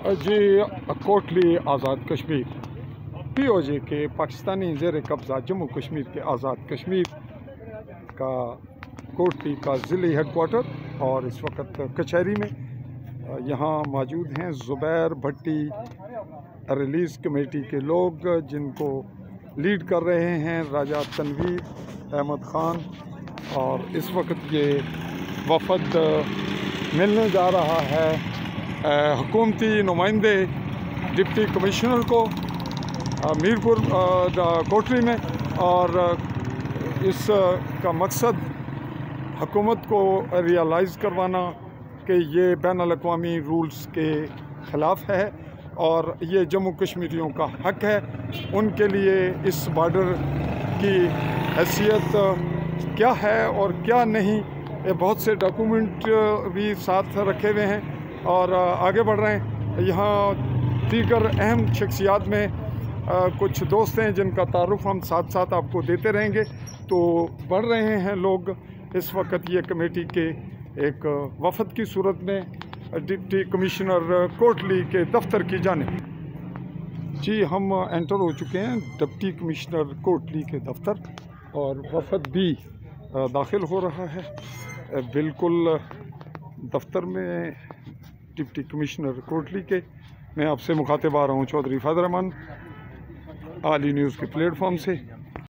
जी Kotli Azad Kashmir POJ के पाकिस्तानी ज़ेर कब्ज़ा जम्मू कश्मीर के आज़ाद कश्मीर का कोटली का ज़िले हेडक्वार्टर और इस वक्त कचहरी में यहाँ मौजूद हैं ज़ुबैर भट्टी रिलीज़ कमेटी के लोग, जिनको लीड कर रहे हैं राजा तनवीर अहमद ख़ान। और इस वक्त ये वफ़द मिलने जा रहा है हुकूमती नुमाइंदे डिप्टी कमिश्नर को मीरपुर कोटली में। और इस का मकसद हुकूमत को रियलाइज़ करवाना कि ये बैनुल-अक़वामी रूल्स के ख़िलाफ़ है और ये जम्मू कश्मीरियों का हक़ है। उनके लिए इस बॉर्डर की हैसियत क्या है और क्या नहीं, ये बहुत से डॉक्यूमेंट भी साथ रखे हुए हैं और आगे बढ़ रहे हैं। यहाँ दीगर अहम शख्सियात में कुछ दोस्त हैं जिनका तारुफ हम साथ साथ आपको देते रहेंगे। तो बढ़ रहे हैं लोग इस वक्त ये कमेटी के एक वफ़द की सूरत में डिप्टी कमिश्नर कोटली के दफ्तर की जानिब। जी हम एंटर हो चुके हैं डिप्टी कमिश्नर कोटली के दफ्तर और वफ़द भी दाखिल हो रहा है बिल्कुल दफ्तर में डिप्टी कमिश्नर कोटली के। मैं आपसे मुखातिब आ रहा हूँ चौधरी फैज़ल रहमान, आली न्यूज़ के प्लेटफॉर्म से।